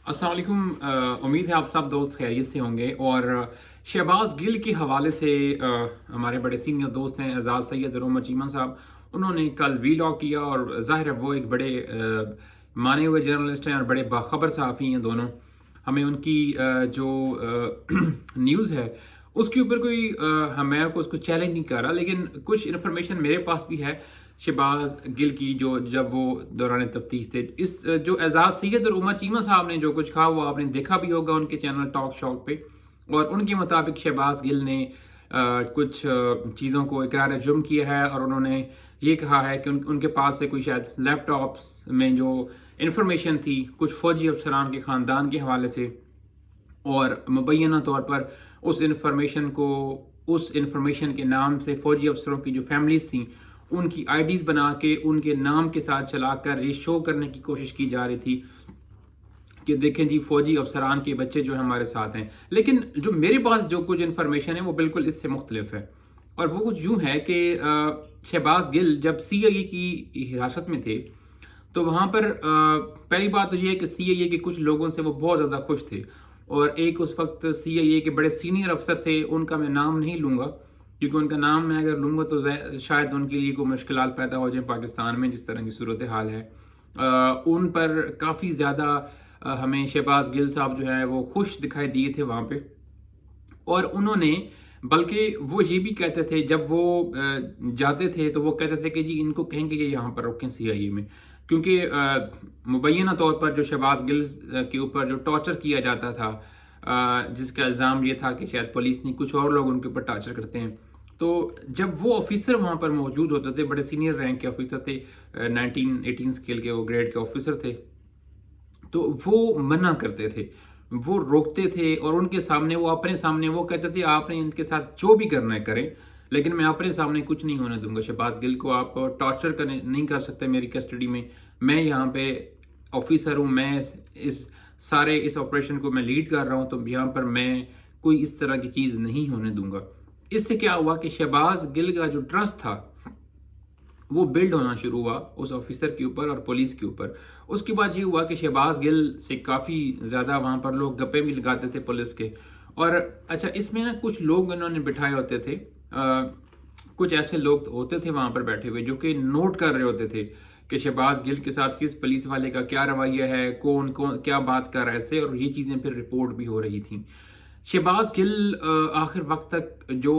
अस्सलाम वालेकुम। उम्मीद है आप सब दोस्त खैरियत से होंगे। और शहबाज गिल के हवाले से हमारे बड़े सीनियर दोस्त हैं एजाज सैयद और उमर चीमा साहब, उन्होंने कल वीलॉग किया। और ज़ाहिर है वो एक बड़े माने हुए जर्नलिस्ट हैं और बड़े बाखबर सहाफ़ी हैं दोनों। हमें उनकी जो न्यूज़ है उसके ऊपर कोई मैं उसको चैलेंज नहीं कर रहा, लेकिन कुछ इन्फॉर्मेशन मेरे पास भी है शहबाज गिल की, जो जब वो दौरान तफ्तीश थे। इस जो एजाज सैयद और उमर चीमा साहब ने जो कुछ कहा वो आपने देखा भी होगा उनके चैनल टॉक शॉक पे। और उनके मुताबिक शहबाज गिल ने कुछ चीज़ों को इकरार जुर्म किया है, और उन्होंने ये कहा है कि उनके पास से कोई शायद लैपटॉप में जो इन्फॉर्मेशन थी कुछ फ़ौजी अफसरान के ख़ानदान के हवाले से, और मुबैना तौर पर उस इन्फॉर्मेशन के नाम से फ़ौजी अफसरों की जो फैमिलीज़ थी उनकी आईडीज़ बना के उनके नाम के साथ चलाकर ये शो करने की कोशिश की जा रही थी कि देखें जी फ़ौजी अफसरान के बच्चे जो हमारे साथ हैं। लेकिन जो मेरे पास जो कुछ इन्फॉर्मेशन है वो बिल्कुल इससे मुख्तलिफ है। और वो कुछ यूँ है कि शहबाज गिल जब CIA की हिरासत में थे तो वहाँ पर पहली बात तो ये है कि CIA के कुछ लोगों से वो बहुत ज़्यादा खुश थे। और एक उस वक्त CIA के बड़े सीनियर अफसर थे, उनका मैं नाम नहीं लूँगा क्योंकि उनका नाम मैं अगर लूँगा तो शायद उनके लिए कोई मुश्किलात पैदा हो जाए पाकिस्तान में जिस तरह की सूरत हाल है। उन पर काफ़ी ज़्यादा हमें शहबाज गिल साहब जो है वो खुश दिखाई दिए थे वहाँ पे। और उन्होंने बल्कि वो ये भी कहते थे जब वो जाते थे तो वो कहते थे कि जी इनको कहेंगे कि यहाँ पर रोकें CIA में, क्योंकि मुबैना तौर पर जो शहबाज गिल के ऊपर जो टॉर्चर किया जाता था, जिसका इल्ज़ाम ये था कि शायद पुलिस नहीं कुछ और लोग उनके ऊपर टॉर्चर करते हैं। तो जब वो ऑफिसर वहाँ पर मौजूद होते थे, बड़े सीनियर रैंक के ऑफिसर थे, 19-18 स्केल के वो ग्रेड के ऑफिसर थे, तो वो मना करते थे, वो रोकते थे। और उनके सामने वो अपने सामने वो कहते थे आपने इनके साथ जो भी करना है करें, लेकिन मैं अपने सामने कुछ नहीं होने दूंगा। शहबाज गिल को आप टॉर्चर करने नहीं कर सकते मेरी कस्टडी में। मैं यहाँ पे ऑफिसर हूँ, मैं इस ऑपरेशन को मैं लीड कर रहा हूँ, तो यहाँ पर मैं कोई इस तरह की चीज़ नहीं होने दूंगा। इससे क्या हुआ कि शहबाज गिल का जो ट्रस्ट था वो बिल्ड होना शुरू हुआ उस ऑफिसर के ऊपर और पुलिस के ऊपर। उसके बाद ये हुआ कि शहबाज गिल से काफ़ी ज़्यादा वहाँ पर लोग गप्पे भी लगाते थे पुलिस के। और अच्छा, इसमें ना कुछ लोग उन्होंने बिठाए होते थे, कुछ ऐसे लोग होते थे वहाँ पर बैठे हुए जो कि नोट कर रहे होते थे कि शहबाज गिल के साथ किस पुलिस वाले का क्या रवैया है, कौन कौन क्या बात कर रहे थे, और ये चीज़ें फिर रिपोर्ट भी हो रही थी। शहबाज गिल आखिर वक्त तक जो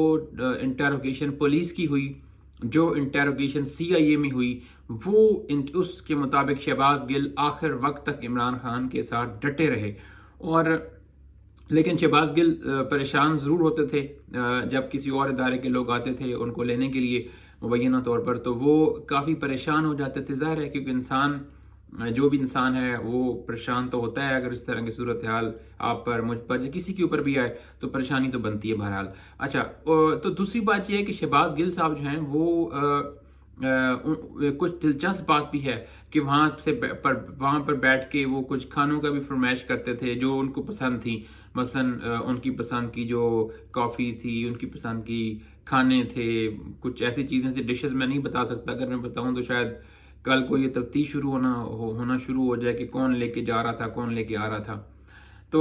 इंटेरोगेशन पुलिस की हुई, जो इंटेरोगेशन CIA में हुई, वो उसके मुताबिक शहबाज गिल आखिर वक्त तक इमरान खान के साथ डटे रहे। और लेकिन शहबाज गिल परेशान ज़रूर होते थे जब किसी और इदारे के लोग आते थे उनको लेने के लिए मुबैना तौर पर, तो वो काफ़ी परेशान हो जाते थे। ज़ाहिर है क्योंकि इंसान जो भी इंसान है वो परेशान तो होता है अगर इस तरह की सूरत हाल आप पर, मुझ पर, किसी के ऊपर भी आए तो परेशानी तो बनती है बहरहाल। अच्छा, तो दूसरी बात यह है कि शहबाज गिल साहब जो हैं वो कुछ दिलचस्प बात भी है कि वहाँ पर बैठ के वो कुछ खानों का भी फरमाइश करते थे जो उनको पसंद थी। मसलन उनकी पसंद की जो कॉफ़ी थी, उनकी पसंद की खाने थे, कुछ ऐसी चीज़ें थी, डिशेस मैं नहीं बता सकता, अगर मैं बताऊँ तो शायद कल को ये तफ्तीश होना शुरू हो जाए कि कौन लेके जा रहा था, कौन लेके आ रहा था। तो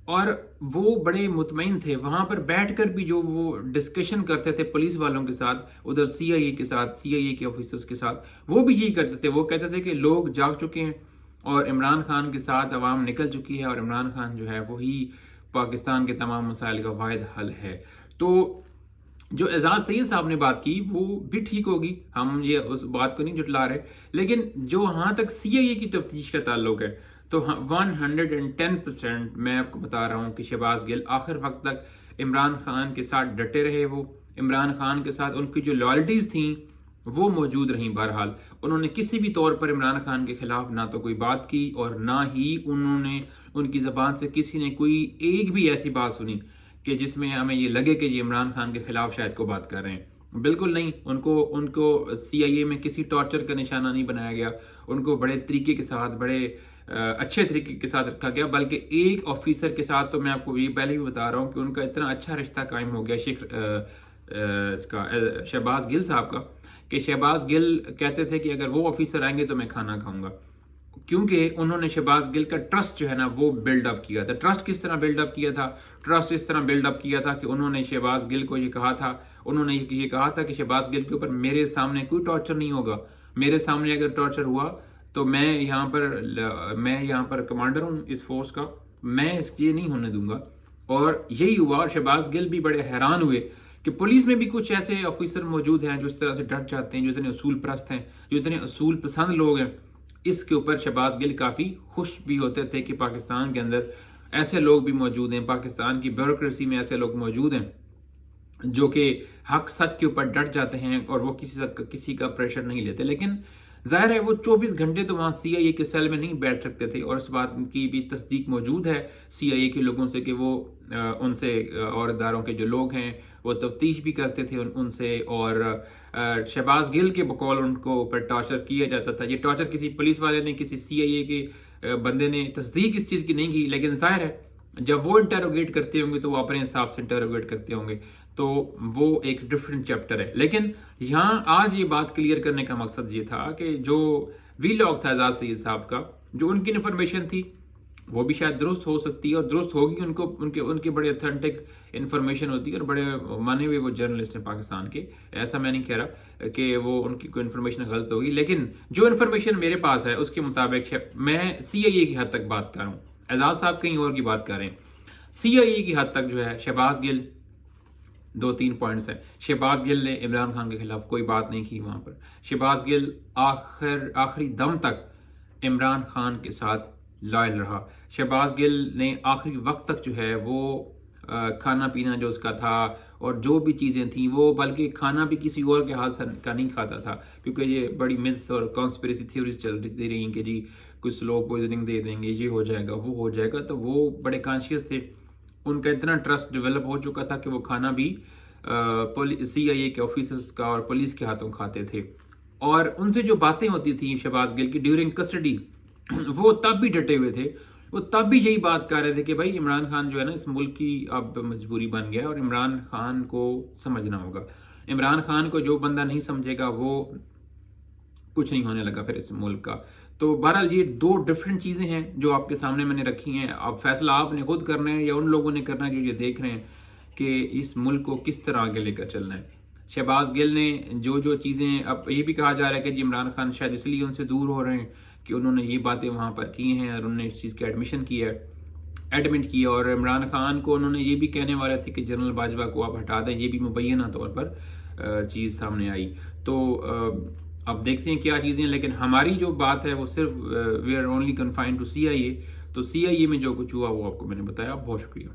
और वो बड़े मुतमईन थे वहाँ पर बैठकर भी, जो वो डिस्कशन करते थे पुलिस वालों के साथ, उधर CIA के साथ, CIA के ऑफिसर्स के साथ, वो भी यही करते थे। वो कहते थे कि लोग जाग चुके हैं और इमरान खान के साथ अवाम निकल चुकी है, और इमरान खान जो है वही पाकिस्तान के तमाम मसाइल का वाहिद हल है। तो जो एजाज सैयद साहब ने बात की वो भी ठीक होगी, हम ये उस बात को नहीं जुटला रहे, लेकिन जो वहाँ तक CIA की तफ्तीश का ताल्लुक है तो 110% मैं आपको बता रहा हूँ कि शहबाज गिल आखिर वक्त तक इमरान खान के साथ डटे रहे। वो इमरान खान के साथ उनकी जो लॉयल्टीज़ थी वो मौजूद रहीं। बहरहाल उन्होंने किसी भी तौर पर इमरान खान के ख़िलाफ़ ना तो कोई बात की और ना ही उन्होंने उनकी ज़बान से किसी ने कोई एक भी ऐसी बात सुनी कि जिसमें हमें ये लगे कि ये इमरान खान के ख़िलाफ़ शायद को बात कर रहे हैं। बिल्कुल नहीं, उनको उनको CIA में किसी टॉर्चर का निशाना नहीं बनाया गया। उनको बड़े तरीके के साथ, बड़े अच्छे तरीके के साथ रखा गया। बल्कि एक ऑफिसर के साथ तो मैं आपको ये पहले भी बता रहा हूँ कि उनका इतना अच्छा रिश्ता कायम हो गया शहबाज गिल साहब का, कि शहबाज गिल कहते थे कि अगर वो ऑफिसर आएंगे तो मैं खाना खाऊंगा। کیونکہ انہوں نے شہباز گل کا ٹرسٹ جو ہے نا وہ بلڈ اپ کیا تھا. ٹرسٹ کس طرح بلڈ اپ کیا تھا؟ ٹرسٹ اس طرح بلڈ اپ کیا تھا کہ انہوں نے شہباز گل کو یہ کہا تھا کہ شہباز گل کے اوپر میرے سامنے کوئی ٹارچر نہیں ہوگا. میرے سامنے اگر ٹارچر ہوا تو میں یہاں پر کمانڈر ہوں اس فورس کا، میں یہ نہیں ہونے دوں گا. اور یہی ہوا. شہباز گل بھی بڑے حیران ہوئے کہ پولیس میں بھی کچھ ایسے آفیسر موجود ہیں جو اس طرح سے ڈٹ جاتے ہیں، جو اتنے اصول پرست ہیں، جو اتنے اصول پسند لوگ ہیں. اس کے اوپر شہباز گل کافی خوش بھی ہوتے تھے کہ پاکستان کے اندر ایسے لوگ بھی موجود ہیں، پاکستان کی بیوروکریسی میں ایسے لوگ موجود ہیں جو کہ حق سچ کے اوپر ڈٹ جاتے ہیں اور وہ کسی کا پریشر نہیں لیتے. لیکن ظاہر ہے وہ 24 گھنٹے تو وہاں سی آئی اے کے سیل میں نہیں بیٹھ سکتے تھے، اور اس بات کی بھی تصدیق موجود ہے سی آئی اے کے لوگوں سے کہ وہ ان سے اور اداروں کے جو لوگ ہیں وہ تفتیش بھی کرتے تھے ان سے، اور شہباز گل کے بقول ان کو اوپر ٹارچر کیا جاتا تھا. یہ ٹارچر کسی پولیس والے نے، کسی سی آئی اے کے بندے نے تصدیق اس چیز کی نہیں کی، لیکن ظاہر ہے جب وہ انٹروگیٹ کرتے ہوں گے تو وہ اپنے حساب سے انٹروگیٹ کرتے ہوں گے، تو وہ ایک ڈفرینٹ چیپٹر ہے. لیکن یہاں آج یہ بات کلیئر کرنے کا مقصد یہ تھا کہ جو وی لاگ تھا اعزاز سید صاحب کا، جو ان کی انفارمیشن تھی وہ بھی شاید درست ہو سکتی ہے، اور درست ہوگی. ان کے بڑے اتھینٹک انفارمیشن ہوتی ہے، اور بڑے مانے ہوئے وہ جرنلسٹ ہیں پاکستان کے. ایسا میں نہیں کہہ رہا کہ وہ ان کی کوئی انفارمیشن غلط ہوگی، لیکن جو انفارمیشن میرے پاس ہے اس کے مطابق میں سی آئی اے کی حد تک بات کر رہا ہوں. اعزاز صاحب کہیں اور کی بات کر رہے ہیں. سی آئی اے کی حد تک جو ہے شہباز گل 2-3 پوائنٹس ہیں. شہباز گل نے عمران خان کے خلاف کوئی بات نہیں کی وہاں پر. شہباز گل آخری دم تک عمران خان کے ساتھ لائل رہا. شہباز گل نے آخری وقت تک جو ہے وہ کھانا پینا جو اس کا تھا اور جو بھی چیزیں تھیں وہ، بلکہ کھانا بھی کسی اور کے ہاتھ کا نہیں کھاتا تھا، کیونکہ یہ بڑی متس اور کانسپریسی تھیوریز چل رہی کہ جی کچھ سلو پوائزننگ دے دیں گے، یہ ہو جائے گا وہ ہو جائے گا. تو وہ بڑے کانشیس تھے، ان کا اتنا ٹرسٹ ڈیولپ ہو چکا تھا کہ وہ کھانا بھی سی آئی اے کے آفیسرز کا اور پولیس کے ہاتھوں کھاتے تھے. اور ان سے جو باتیں ہوتی تھیں شہباز گل کی ڈیورنگ کسٹڈی، وہ تب بھی ڈٹے ہوئے تھے. وہ تب بھی یہی بات کر رہے تھے کہ بھائی عمران خان جو ہے نا اس ملک کی اب مجبوری بن گیا، اور عمران خان کو سمجھنا ہوگا. عمران خان کو جو بندہ نہیں سمجھے گا وہ کچھ نہیں ہونے لگا پھر اس ملک کا. تو بہرحال یہ 2 ڈفرینٹ چیزیں ہیں جو آپ کے سامنے میں نے رکھی ہیں. اب فیصلہ آپ نے خود کرنا ہے یا ان لوگوں نے کرنا ہے جو یہ دیکھ رہے ہیں کہ اس ملک کو کس طرح آگے لے کر چلنا ہے. شہباز گل نے جو چیزیں، اب یہ بھی کہا جا رہا ہے کہ جی عمران خان شاید اس لیے ان سے دور ہو رہے ہیں کہ انہوں نے یہ باتیں وہاں پر کی ہیں اور انہوں نے اس چیز کا ایڈمٹ کیا. اور عمران خان کو انہوں نے یہ بھی کہنے والے تھے کہ جنرل باجوہ کو آپ ہٹا دیں، یہ بھی مبینہ طور پر چیز سامنے آئی. تو اب دیکھتے ہیں کیا چیزیں. لیکن ہماری جو بات ہے وہ صرف we are only confined to C I A. تو سی آئی اے میں جو کچھ ہوا وہ آپ کو میں نے بتایا. بہت شکریہ.